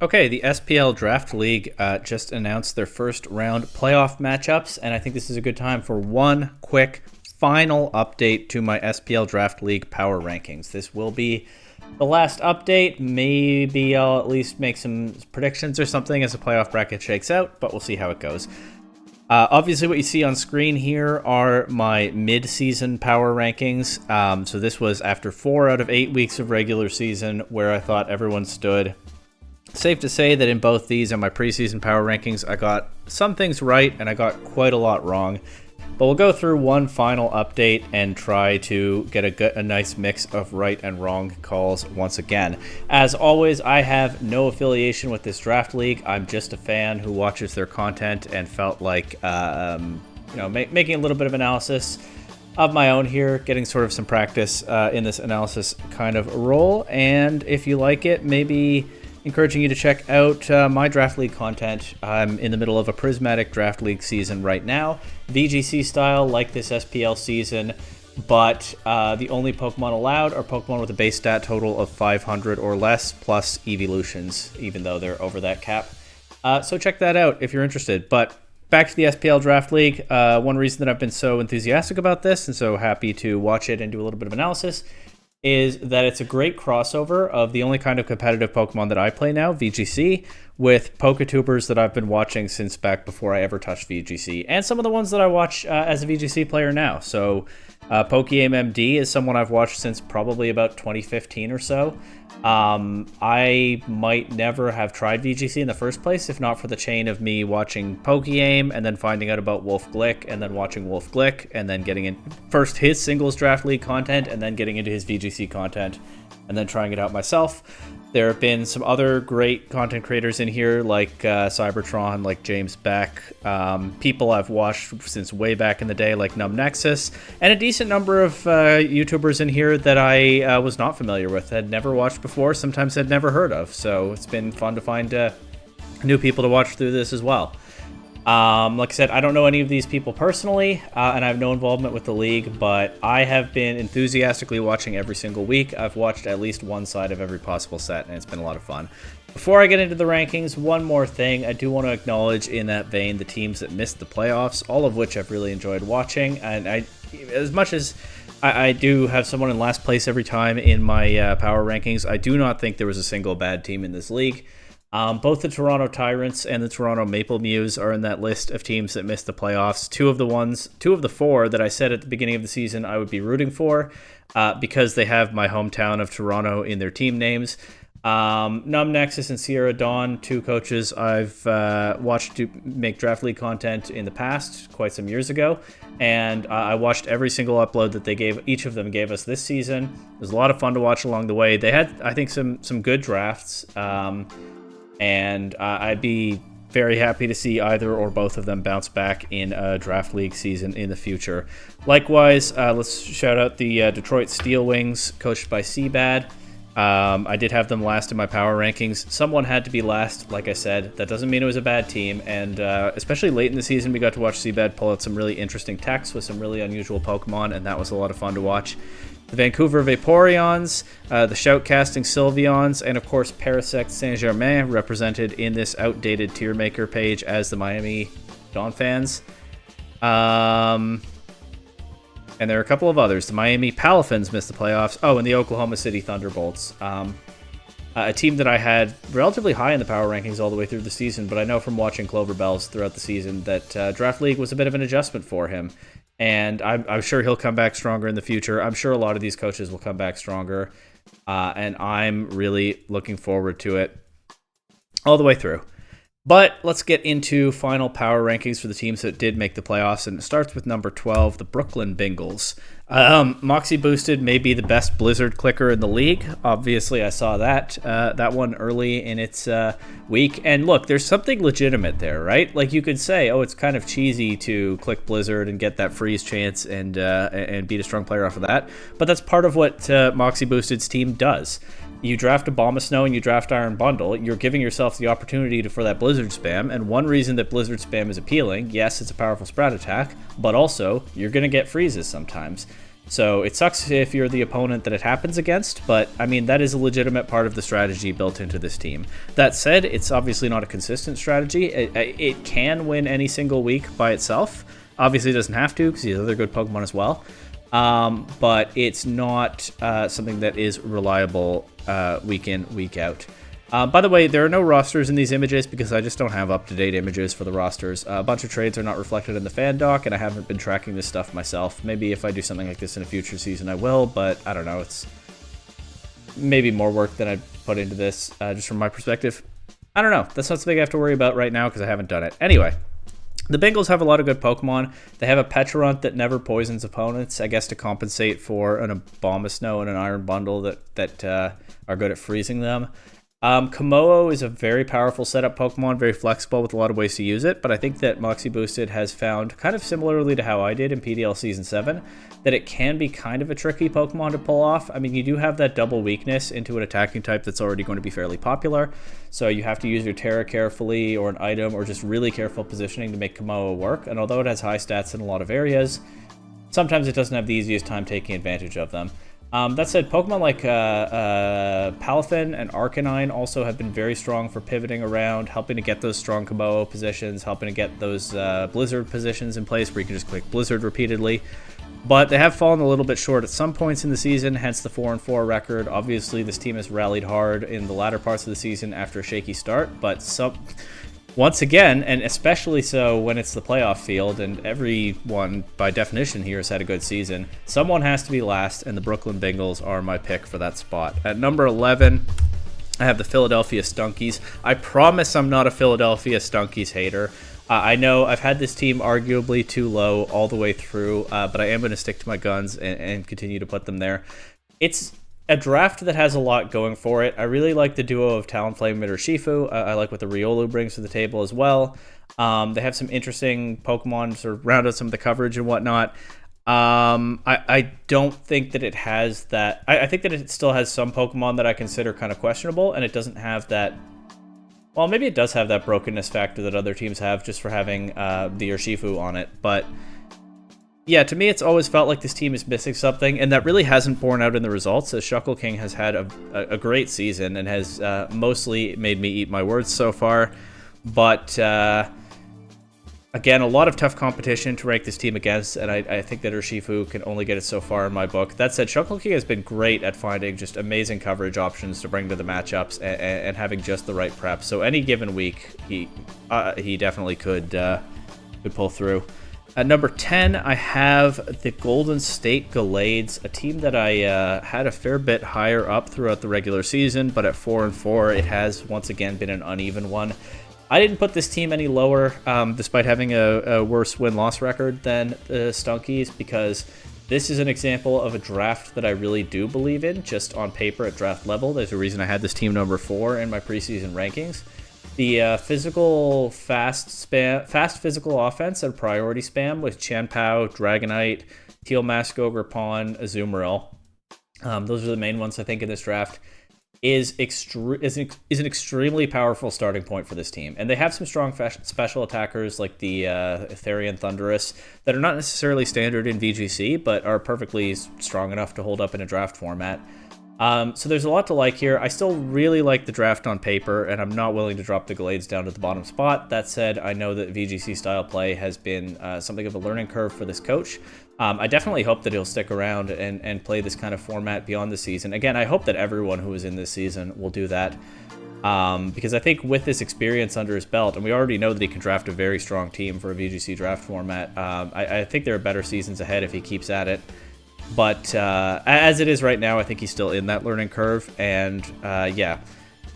Okay, the SPL Draft League just announced their first round playoff matchups, and I think this is a good time for one quick final update to my SPL Draft League power rankings. This will be the last update. Maybe I'll at least make some predictions or something as the playoff bracket shakes out, but we'll see how it goes. Obviously, what you see on screen here are my mid-season power rankings. So this was after 4 out of 8 weeks of regular season where I thought everyone stood. Safe to say that in both these and my preseason power rankings, I got some things right and I got quite a lot wrong. But we'll go through one final update and try to get a nice mix of right and wrong calls once again. As always, I have no affiliation with this draft league. I'm just a fan who watches their content and felt like making a little bit of analysis of my own here, getting sort of some practice in this analysis kind of role. And if you like it, maybe encouraging you to check out my draft league content. I'm in the middle of a prismatic draft league season right now, VGC style, like this SPL season, but the only Pokemon allowed are Pokemon with a base stat total of 500 or less, plus evolutions, even though they're over that cap. So check that out if you're interested. But back to the SPL Draft League. One reason that I've been so enthusiastic about this and so happy to watch it and do a little bit of analysis is that it's a great crossover of the only kind of competitive Pokemon that I play now, VGC, with Poketubers that I've been watching since back before I ever touched VGC, and some of the ones that I watch as a VGC player now. So Pokeaim MD is someone I've watched since probably about 2015 or so. I might never have tried VGC in the first place if not for the chain of me watching Pokeaim and then finding out about Wolf Glick and then watching Wolf Glick and then getting in first his singles draft league content and then getting into his VGC content and then trying it out myself. There have been some other great content creators in here like Cybertron, like James Beck, people I've watched since way back in the day like Numb Nexus, and a decent number of YouTubers in here that I was not familiar with, had never watched before, sometimes had never heard of. So it's been fun to find new people to watch through this as well. Like I said, I don't know any of these people personally, and I have no involvement with the league, but I have been enthusiastically watching every single week. I've watched at least one side of every possible set, and it's been a lot of fun. Before I get into the rankings, one more thing. I do want to acknowledge in that vein the teams that missed the playoffs, all of which I've really enjoyed watching, and as much as I do have someone in last place every time in my power rankings, I do not think there was a single bad team in this league. Both the Toronto Tyrants and the Toronto Maple Mews are in that list of teams that missed the playoffs. Two of the 4 that I said at the beginning of the season I would be rooting for because they have my hometown of Toronto in their team names. Numb Nexus and Sierra Dawn, 2 coaches I've watched to make draft league content in the past, quite some years ago, and I watched every single upload that each of them gave us this season. It was a lot of fun to watch along the way. They had, I think, some good drafts. And I'd be very happy to see either or both of them bounce back in a draft league season in the future. Likewise, let's shout out the Detroit Steel Wings, coached by Seabad. I did have them last in my power rankings. Someone had to be last, like I said. That doesn't mean it was a bad team, and especially late in the season, we got to watch Seabad pull out some really interesting techs with some really unusual Pokemon, and that was a lot of fun to watch. The Vancouver Vaporeons, the Shoutcasting Sylveons, and of course Parasect Saint-Germain, represented in this outdated tier maker page as the Miami Dawn fans. And there are a couple of others. The Miami Palafins missed the playoffs. Oh, and the Oklahoma City Thunderbolts. A team that I had relatively high in the power rankings all the way through the season, but I know from watching Clover Bells throughout the season that Draft League was a bit of an adjustment for him. And I'm sure he'll come back stronger in the future. I'm sure a lot of these coaches will come back stronger. And I'm really looking forward to it all the way through. But let's get into final power rankings for the teams that did make the playoffs. And it starts with number 12, the Brooklyn Bengals. Moxie Boosted may be the best Blizzard clicker in the league. Obviously, I saw that one early in its week. And look, there's something legitimate there, right? Like you could say, oh, it's kind of cheesy to click Blizzard and get that freeze chance and beat a strong player off of that. But that's part of what Moxie Boosted's team does. You draft a Abomasnow and you draft Iron Bundle, you're giving yourself the opportunity for that Blizzard spam, and one reason that Blizzard spam is appealing, yes, it's a powerful sprout attack, but also, you're going to get freezes sometimes. So it sucks if you're the opponent that it happens against, but I mean, that is a legitimate part of the strategy built into this team. That said, it's obviously not a consistent strategy. It can win any single week by itself. Obviously, it doesn't have to because he has other good Pokemon as well. But it's not something that is reliable week in, week out. By the way, there are no rosters in these images because I just don't have up-to-date images for the rosters. A bunch of trades are not reflected in the fan doc, and I haven't been tracking this stuff myself. Maybe if I do something like this in a future season, I will, but I don't know. It's maybe more work than I put into this, just from my perspective. I don't know. That's not something I have to worry about right now because I haven't done it. Anyway, the Bengals have a lot of good Pokemon. They have a Pecharunt that never poisons opponents, I guess to compensate for an Abomasnow and an Iron Bundle that are good at freezing them. Komodo is a very powerful setup Pokemon, very flexible with a lot of ways to use it, but I think that Moxie Boosted has found, kind of similarly to how I did in PDL Season 7, that it can be kind of a tricky Pokemon to pull off. I mean, you do have that double weakness into an attacking type that's already going to be fairly popular, so you have to use your Terra carefully, or an item, or just really careful positioning to make Komodo work, and although it has high stats in a lot of areas, sometimes it doesn't have the easiest time taking advantage of them. That said, Pokemon like Palafin and Arcanine also have been very strong for pivoting around, helping to get those strong Komodo positions, helping to get those Blizzard positions in place where you can just click Blizzard repeatedly. But they have fallen a little bit short at some points in the season, hence the 4-4 record. Obviously, this team has rallied hard in the latter parts of the season after a shaky start, but once again, and especially so when it's the playoff field, and everyone, by definition here, has had a good season, someone has to be last, and the Brooklyn Bengals are my pick for that spot. At number 11, I have the Philadelphia Stunkies. I promise I'm not a Philadelphia Stunkies hater. I know I've had this team arguably too low all the way through, but I am going to stick to my guns and continue to put them there. It's a draft that has a lot going for it. I really like the duo of Talonflame and Urshifu. I like what the Riolu brings to the table as well. They have some interesting Pokemon to sort of round out some of the coverage and whatnot. I don't think that it has that. I think that it still has some Pokemon that I consider kind of questionable, and it doesn't have that. Well, maybe it does have that brokenness factor that other teams have just for having the Urshifu on it, but yeah, to me, it's always felt like this team is missing something, and that really hasn't borne out in the results, as Shuckle King has had a great season and has mostly made me eat my words so far. But, again, a lot of tough competition to rank this team against, and I think that Urshifu can only get it so far in my book. That said, Shuckle King has been great at finding just amazing coverage options to bring to the matchups and having just the right prep. So any given week, he definitely could pull through. At number 10, I have the Golden State Gallades, a team that I had a fair bit higher up throughout the regular season, but at 4-4, it has once again been an uneven one. I didn't put this team any lower, despite having a worse win-loss record than the Stunkies, because this is an example of a draft that I really do believe in, just on paper at draft level. There's a reason I had this team number 4 in my preseason rankings. The physical fast physical offense and priority spam with Chanpao, Dragonite, Teal Mask Ogre Pawn, Azumarill. Those are the main ones I think in this draft. Is an extremely powerful starting point for this team, and they have some strong special attackers like the Etherian Thunderous that are not necessarily standard in VGC, but are perfectly strong enough to hold up in a draft format. So there's a lot to like here. I still really like the draft on paper, and I'm not willing to drop the Gallades down to the bottom spot. That said, I know that VGC style play has been something of a learning curve for this coach. I definitely hope that he'll stick around and play this kind of format beyond the season. Again, I hope that everyone who is in this season will do that. Because I think with this experience under his belt, and we already know that he can draft a very strong team for a VGC draft format, I think there are better seasons ahead if he keeps at it. But as it is right now, I think he's still in that learning curve. And yeah,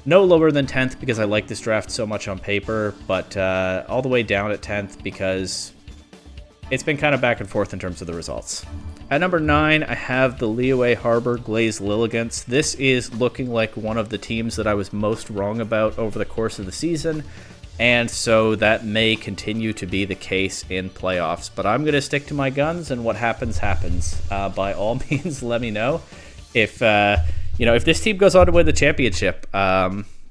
no lower than 10th because I like this draft so much on paper, but all the way down at 10th because it's been kind of back and forth in terms of the results. At number 9, I have the Liyue Harbor Glaze Lilligants. This is looking like one of the teams that I was most wrong about over the course of the season, and so that may continue to be the case in playoffs. But I'm going to stick to my guns, and what happens, happens. By all means, let me know. If if this team goes on to win the championship,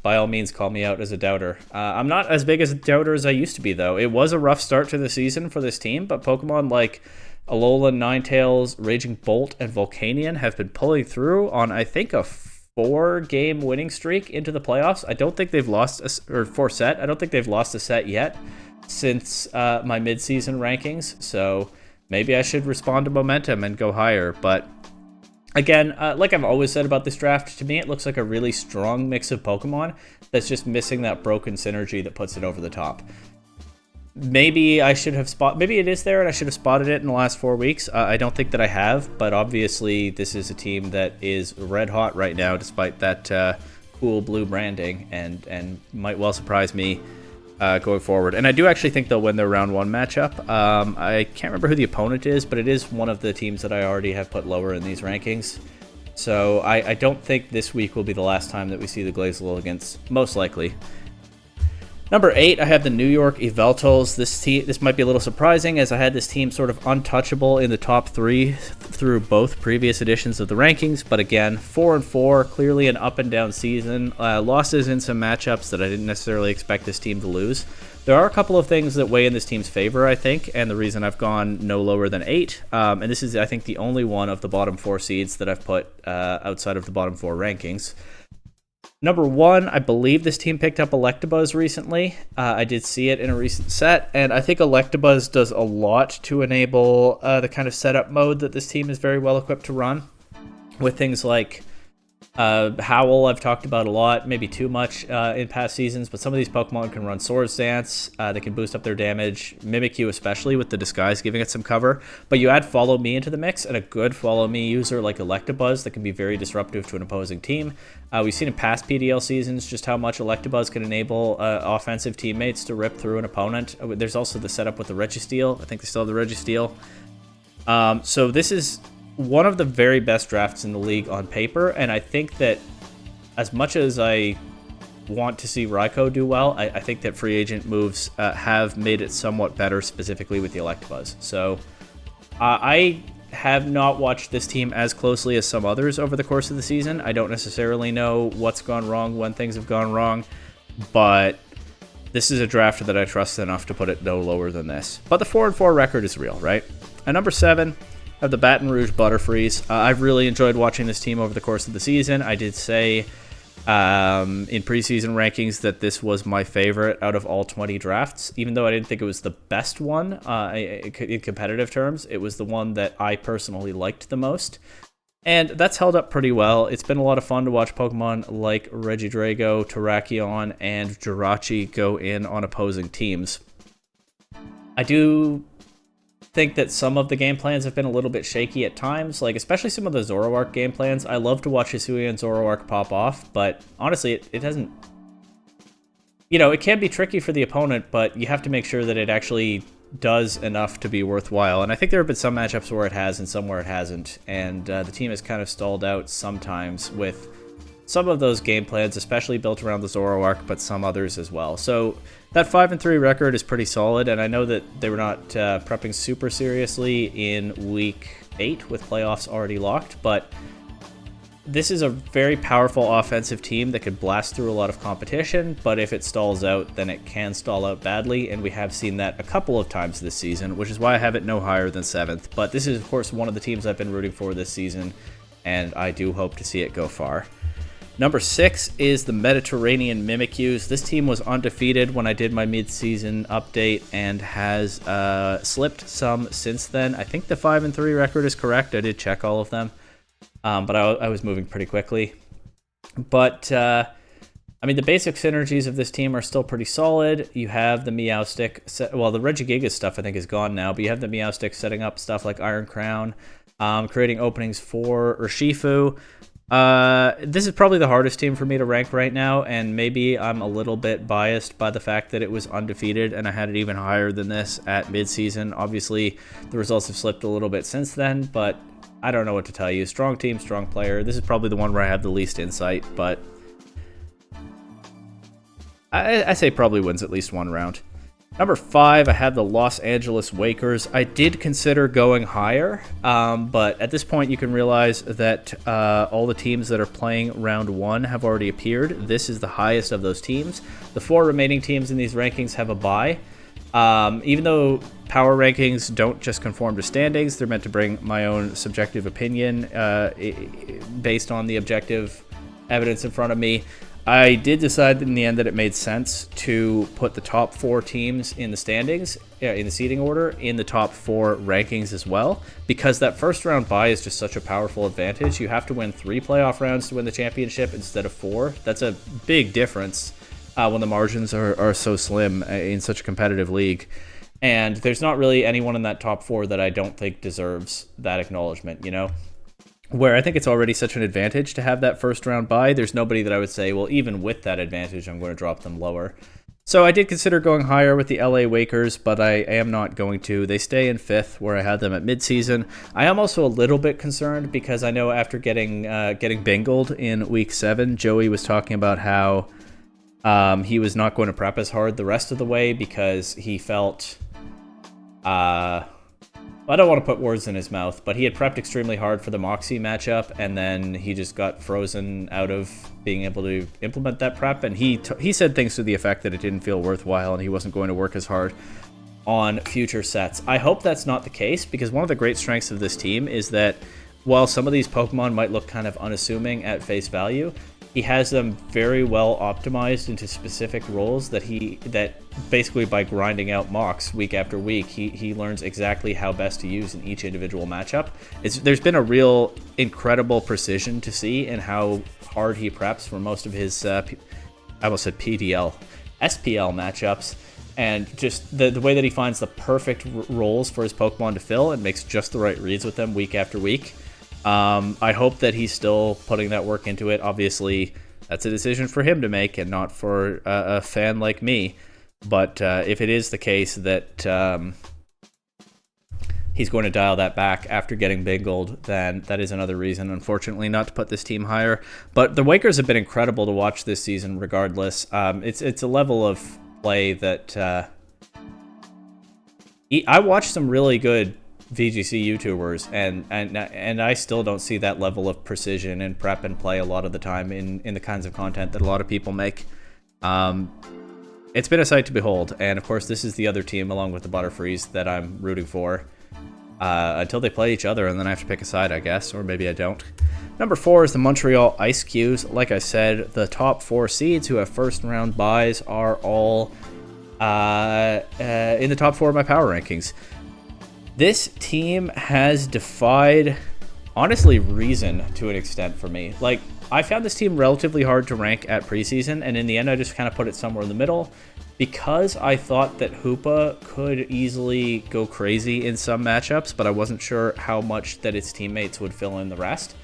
by all means, call me out as a doubter. I'm not as big as a doubter as I used to be, though. It was a rough start to the season for this team, but Pokemon like Alolan, Ninetales, Raging Bolt, and Volcanion have been pulling through on, I think, a 4-game winning streak into the playoffs. I don't think they've lost or 4-set. I don't think they've lost a set yet since my midseason rankings. So maybe I should respond to momentum and go higher. But again, like I've always said about this draft, to me it looks like a really strong mix of Pokemon that's just missing that broken synergy that puts it over the top. Maybe I should have maybe it is there and I should have spotted it in the last 4 weeks. I don't think that I have, but obviously this is a team that is red hot right now despite that cool blue branding, and might well surprise me going forward. And I do actually think they'll win their round 1 matchup. I can't remember who the opponent is, but it is one of the teams that I already have put lower in these rankings. So I don't think this week will be the last time that we see the Glazelol against, most likely. Number 8, I have the New York Yveltals. This might be a little surprising, as I had this team sort of untouchable in the top 3 through both previous editions of the rankings. But again, 4-4, clearly an up and down season. Losses in some matchups that I didn't necessarily expect this team to lose. There are a couple of things that weigh in this team's favor, I think, and the reason I've gone no lower than 8. And this is, I think, the only one of the bottom 4 seeds that I've put outside of the bottom 4 rankings. Number 1, I believe this team picked up Electabuzz recently. I did see it in a recent set, and I think Electabuzz does a lot to enable the kind of setup mode that this team is very well equipped to run, with things like Howl I've talked about a lot, maybe too much in past seasons, but some of these Pokemon can run Swords Dance, they can boost up their damage, Mimikyu especially with the Disguise giving it some cover, but you add Follow Me into the mix, and a good Follow Me user like Electabuzz that can be very disruptive to an opposing team. We've seen in past PDL seasons just how much Electabuzz can enable offensive teammates to rip through an opponent. There's also the setup with the Registeel. I think they still have the Registeel. So this is one of the very best drafts in the league on paper, and I think that as much as I want to see Raikou do well, I think that free agent moves have made it somewhat better, specifically with the Electabuzz. So I have not watched this team as closely as some others over the course of the season. I don't necessarily know what's gone wrong, when things have gone wrong, but this is a draft that I trust enough to put it no lower than this. But the 4-4 record is real, right? At number 7, I have the Baton Rouge Butterfrees. I've really enjoyed watching this team over the course of the season. I did say in preseason rankings that this was my favorite out of all 20 drafts. Even though I didn't think it was the best one in competitive terms, it was the one that I personally liked the most. And that's held up pretty well. It's been a lot of fun to watch Pokemon like Regidrago, Terrakion, and Jirachi go in on opposing teams. I do think that some of the game plans have been a little bit shaky at times, like especially some of the Zoroark game plans. I love to watch Hisuian and Zoroark pop off, but honestly, it doesn't... You know, it can be tricky for the opponent, but you have to make sure that it actually does enough to be worthwhile. And I think there have been some matchups where it has and some where it hasn't, and the team has kind of stalled out sometimes with some of those game plans, especially built around the Zoroark, but some others as well. So that 5-3 record is pretty solid, and I know that they were not prepping super seriously in Week 8 with playoffs already locked, but this is a very powerful offensive team that could blast through a lot of competition, but if it stalls out, then it can stall out badly, and we have seen that a couple of times this season, which is why I have it no higher than 7th. But this is, of course, one of the teams I've been rooting for this season, and I do hope to see it go far. Number 6 is the Mediterranean Mimikyus. This team was undefeated when I did my mid-season update and has slipped some since then. I think the 5-3 record is correct. I did check all of them, but I was moving pretty quickly. But, I mean, the basic synergies of this team are still pretty solid. You have the Meowstic, well, the Regigigas stuff I think is gone now, but you have the Meowstic setting up stuff like Iron Crown, creating openings for Urshifu. This is probably the hardest team for me to rank right now, and maybe I'm a little bit biased by the fact that it was undefeated and I had it even higher than this at mid-season. Obviously, the results have slipped a little bit since then, but I don't know what to tell you. Strong team, strong player. This is probably the one where I have the least insight, but I say probably wins at least one round. Number 5, I have the Los Angeles Wakers. I did consider going higher, but at this point you can realize that all the teams that are playing round 1 have already appeared. This is the highest of those teams. The 4 remaining teams in these rankings have a bye. Even though power rankings don't just conform to standings, they're meant to bring my own subjective opinion based on the objective evidence in front of me. I did decide in the end that it made sense to put the top 4 teams in the standings, in the seeding order, in the top 4 rankings as well, because that first round bye is just such a powerful advantage. You have to win 3 playoff rounds to win the championship instead of 4. That's a big difference when the margins are so slim in such a competitive league. And there's not really anyone in that top 4 that I don't think deserves that acknowledgement, you know? Where I think it's already such an advantage to have that first round bye, there's nobody that I would say, well, even with that advantage, I'm going to drop them lower. So I did consider going higher with the LA Wakers, but I am not going to. They stay in 5th, where I had them at midseason. I am also a little bit concerned because I know after getting bingled in week 7, Joey was talking about how he was not going to prep as hard the rest of the way because he felt... I don't want to put words in his mouth, but he had prepped extremely hard for the Moxie matchup, and then he just got frozen out of being able to implement that prep, and he said things to the effect that it didn't feel worthwhile and he wasn't going to work as hard on future sets. I hope that's not the case, because one of the great strengths of this team is that while some of these Pokemon might look kind of unassuming at face value, he has them very well optimized into specific roles that basically by grinding out mocks week after week, he learns exactly how best to use in each individual matchup. There's been a real incredible precision to see in how hard he preps for most of his, I almost said PDL, SPL matchups, and just the way that he finds the perfect roles for his Pokemon to fill and makes just the right reads with them week after week. I hope that he's still putting that work into it. Obviously, that's a decision for him to make and not for a fan like me. But if it is the case that he's going to dial that back after getting bingled, then that is another reason, unfortunately, not to put this team higher. But the Wakers have been incredible to watch this season regardless. It's a level of play that... I watched some really good VGC YouTubers, and I still don't see that level of precision and prep and play a lot of the time in the kinds of content that a lot of people make. It's been a sight to behold, and of course this is the other team along with the Butterfrees that I'm rooting for until they play each other, and then I have to pick a side, I guess, or maybe I don't. Number 4 is the Montreal Ice Qs. Like I said, the top 4 seeds who have first round buys are all in the top 4 of my power rankings. This team has defied, honestly, reason to an extent for me. Like, I found this team relatively hard to rank at preseason, and in the end I just kind of put it somewhere in the middle because I thought that Hoopa could easily go crazy in some matchups, but I wasn't sure how much that its teammates would fill in the rest.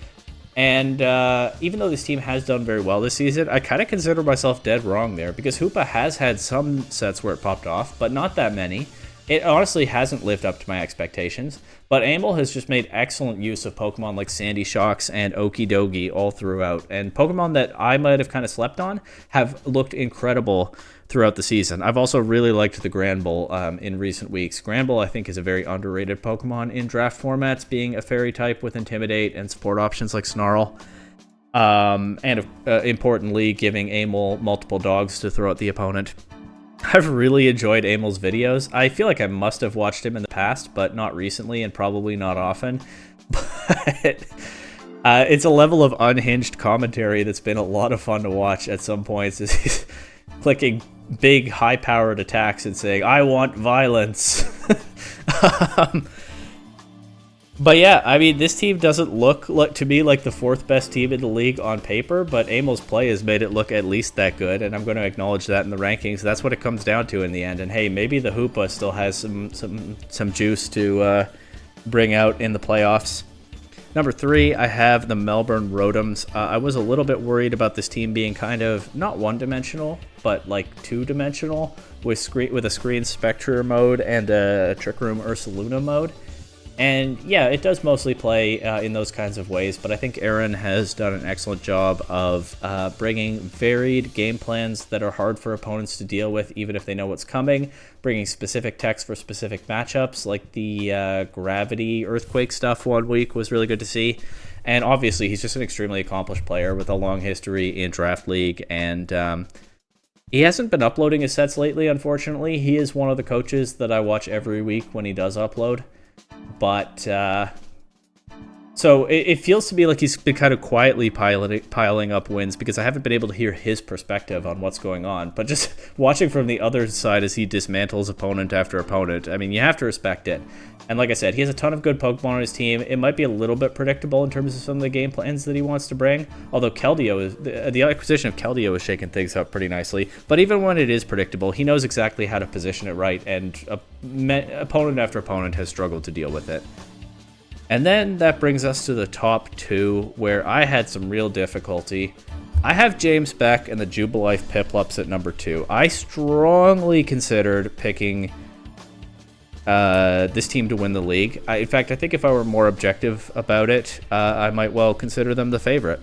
And even though this team has done very well this season, I kind of consider myself dead wrong there because Hoopa has had some sets where it popped off, but not that many. It honestly hasn't lived up to my expectations, but Amel has just made excellent use of Pokemon like Sandy Shocks and Okidogi all throughout, and Pokemon that I might have kind of slept on have looked incredible throughout the season. I've also really liked the Granbull in recent weeks. Granbull, I think, is a very underrated Pokemon in draft formats, being a fairy type with Intimidate and support options like Snarl. And importantly, giving Amel multiple dogs to throw at the opponent. I've really enjoyed Amel's videos. I feel like I must have watched him in the past, but not recently and probably not often. But it's a level of unhinged commentary that's been a lot of fun to watch at some points as he's clicking big, high-powered attacks and saying, "I want violence." But yeah, I mean, this team doesn't look to me like the 4th best team in the league on paper, but Amel's play has made it look at least that good, and I'm going to acknowledge that in the rankings. That's what it comes down to in the end. And hey, maybe the Hoopa still has some juice to bring out in the playoffs. Number 3, I have the Melbourne Rotoms. I was a little bit worried about this team being kind of not one-dimensional, but like two-dimensional with a Screen Spectre mode and a Trick Room Ursaluna mode. And yeah, it does mostly play in those kinds of ways, but I think Aaron has done an excellent job of bringing varied game plans that are hard for opponents to deal with, even if they know what's coming, bringing specific text for specific matchups, like the Gravity Earthquake stuff one week was really good to see. And obviously, he's just an extremely accomplished player with a long history in Draft League, and He hasn't been uploading his sets lately, unfortunately. He is one of the coaches that I watch every week when he does upload. But so it feels to me like he's been kind of quietly piling up wins because I haven't been able to hear his perspective on what's going on. But just watching from the other side as he dismantles opponent after opponent, I mean, you have to respect it. And like I said, he has a ton of good Pokemon on his team. It might be a little bit predictable in terms of some of the game plans that he wants to bring. Although the acquisition of Keldeo is shaking things up pretty nicely. But even when it is predictable, he knows exactly how to position it right. And opponent after opponent has struggled to deal with it. And then that brings us to the top two, where I had some real difficulty. I have James Beck and the Jubilife Piplups at number 2. I strongly considered picking this team to win the league. In fact, I think if I were more objective about it, I might well consider them the favorite.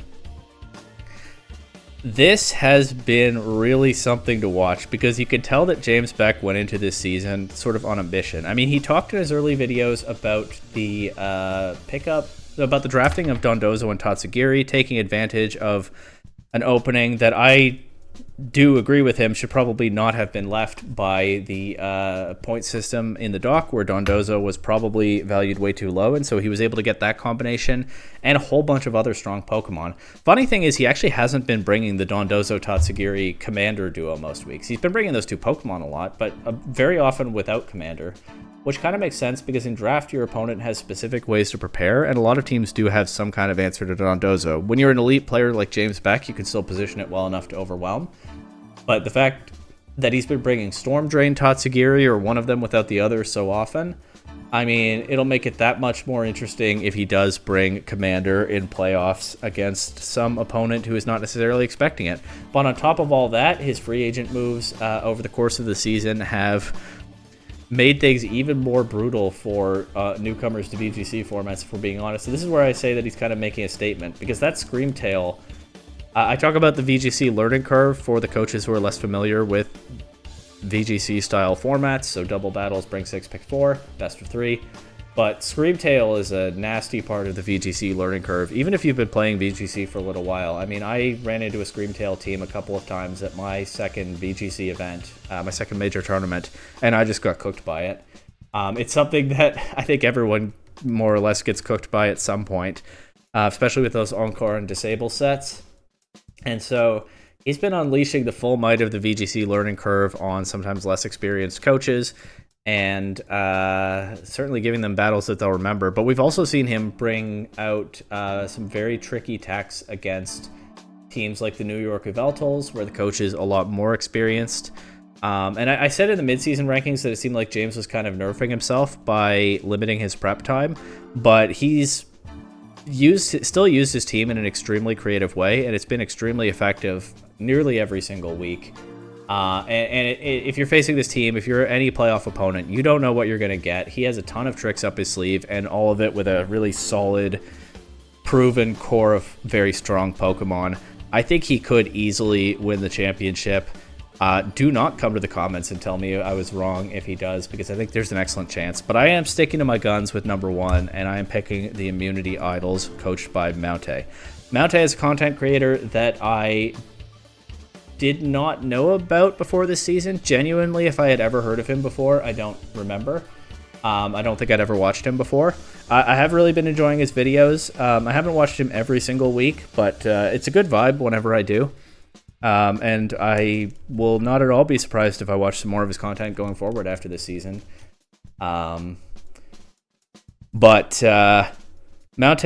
This has been really something to watch because you could tell that James Beck went into this season sort of on a mission. I mean, he talked in his early videos about the about the drafting of Dondozo and Tatsugiri, taking advantage of an opening that I do agree with him should probably not have been left by the point system in the dock, where Dondozo was probably valued way too low, and so he was able to get that combination and a whole bunch of other strong Pokemon. Funny thing is, he actually hasn't been bringing the Dondozo Tatsugiri Commander duo most weeks. He's been bringing those two Pokemon a lot, but very often without Commander, which kind of makes sense because in draft your opponent has specific ways to prepare, and a lot of teams do have some kind of answer to Dondozo. When you're an elite player like James Beck, you can still position it well enough to overwhelm. But the fact that he's been bringing Storm Drain Tatsugiri or one of them without the other so often, I mean, it'll make it that much more interesting if he does bring Commander in playoffs against some opponent who is not necessarily expecting it. But on top of all that, his free agent moves over the course of the season have made things even more brutal for newcomers to VGC formats, if we're being honest. So this is where I say that he's kind of making a statement, because that Screamtail, I talk about the VGC learning curve for the coaches who are less familiar with VGC style formats. So double battles, bring 6, pick 4, best of 3. But Screamtail is a nasty part of the VGC learning curve, even if you've been playing VGC for a little while. I mean, I ran into a Screamtail team a couple of times at my second VGC event, my second major tournament, and I just got cooked by it. It's something that I think everyone more or less gets cooked by at some point, especially with those Encore and Disable sets. And so he's been unleashing the full might of the VGC learning curve on sometimes less experienced coaches, and certainly giving them battles that they'll remember. But we've also seen him bring out some very tricky attacks against teams like the New York Yveltals, where the coach is a lot more experienced. And I said in the midseason rankings that it seemed like James was kind of nerfing himself by limiting his prep time, but he's still used his team in an extremely creative way, and it's been extremely effective nearly every single week. If you're facing this team, if you're any playoff opponent, you don't know what you're going to get. He has a ton of tricks up his sleeve, and all of it with a really solid, proven core of very strong Pokemon. I think he could easily win the championship. Do not come to the comments and tell me I was wrong if he does, because I think there's an excellent chance. But I am sticking to my guns with number 1, and I am picking the Immunity Idols, coached by Maute. Maute is a content creator that I did not know about before this season. Genuinely, if I had ever heard of him before, I don't remember. I don't think I'd ever watched him before. I have really been enjoying his videos. I haven't watched him every single week, but it's a good vibe whenever I do. And I will not at all be surprised if I watch some more of his content going forward after this season. But Maute,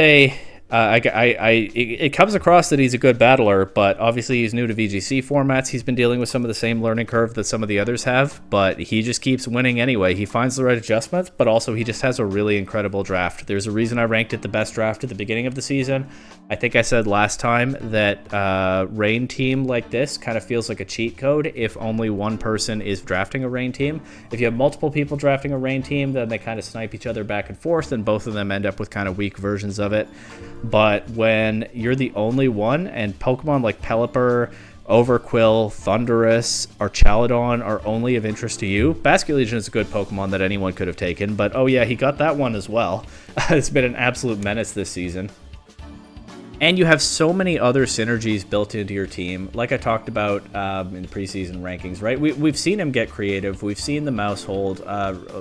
it comes across that he's a good battler, but obviously he's new to VGC formats. He's been dealing with some of the same learning curve that some of the others have, but he just keeps winning anyway. He finds the right adjustments, but also he just has a really incredible draft. There's a reason I ranked it the best draft at the beginning of the season. I think I said last time that Rain team like this kind of feels like a cheat code if only one person is drafting a Rain team. If you have multiple people drafting a Rain team, then they kind of snipe each other back and forth, and both of them end up with kind of weak versions of it. But when you're the only one, and Pokemon like Pelipper, Overquill, Thundurus, Archaludon are only of interest to you, Basculegion is a good Pokemon that anyone could have taken, but oh yeah, he got that one as well. It's been an absolute menace this season. And you have so many other synergies built into your team, like I talked about in the preseason rankings, right? We've seen him get creative. We've seen the mouse hold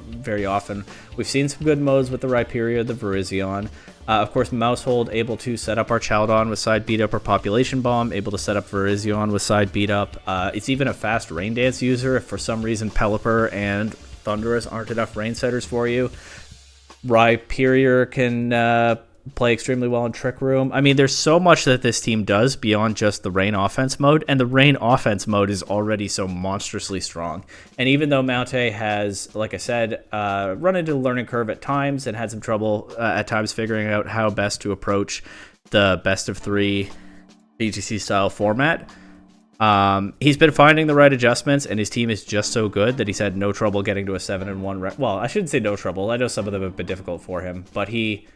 very often. We've seen some good modes with the Rhyperia, the Virizion. Of course, mouse hold, able to set up our Chaldon with side beat up or population bomb, able to set up Virizion with side beat up. It's even a fast rain dance user if for some reason Pelipper and Thunderous aren't enough rain setters for you. Rhyperia can play extremely well in Trick Room. I mean, there's so much that this team does beyond just the Rain offense mode, and the Rain offense mode is already so monstrously strong. And even though Maute has, like I said, run into the learning curve at times and had some trouble at times figuring out how best to approach the best of 3 VGC style format, he's been finding the right adjustments, and his team is just so good that he's had no trouble getting to a 7-1 well, I shouldn't say no trouble. I know some of them have been difficult for him, but he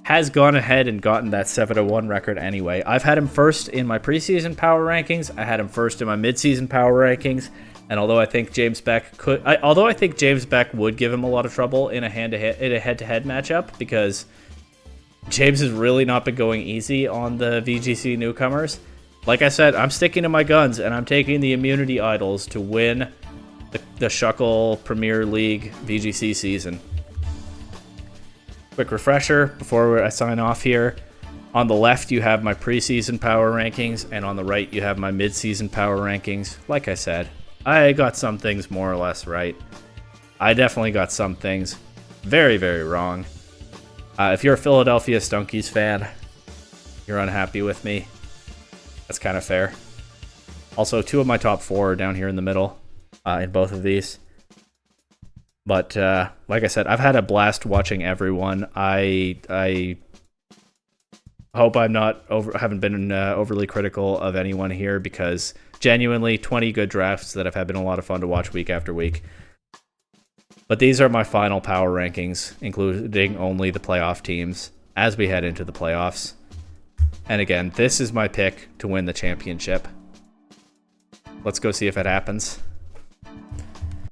has gone ahead and gotten that 7-1 record anyway. I've had him first in my preseason power rankings. I had him first in my midseason power rankings. And although I think James Beck would give him a lot of trouble in a head-to-head matchup, because James has really not been going easy on the VGC newcomers. Like I said, I'm sticking to my guns, and I'm taking the immunity idols to win the Shuckle Premier League VGC season. Quick refresher before I sign off here. On the left, you have my preseason power rankings, and on the right, you have my midseason power rankings. Like I said, I got some things more or less right. I definitely got some things very, very wrong. If you're a Philadelphia Stunkies fan, you're unhappy with me. That's kind of fair. Also, 2 of my top 4 are down here in the middle in both of these. But like I said, I've had a blast watching everyone. I hope I'm not haven't been overly critical of anyone here, because genuinely 20 good drafts that have been a lot of fun to watch week after week. But these are my final power rankings, including only the playoff teams as we head into the playoffs. And again, this is my pick to win the championship. Let's go see if it happens.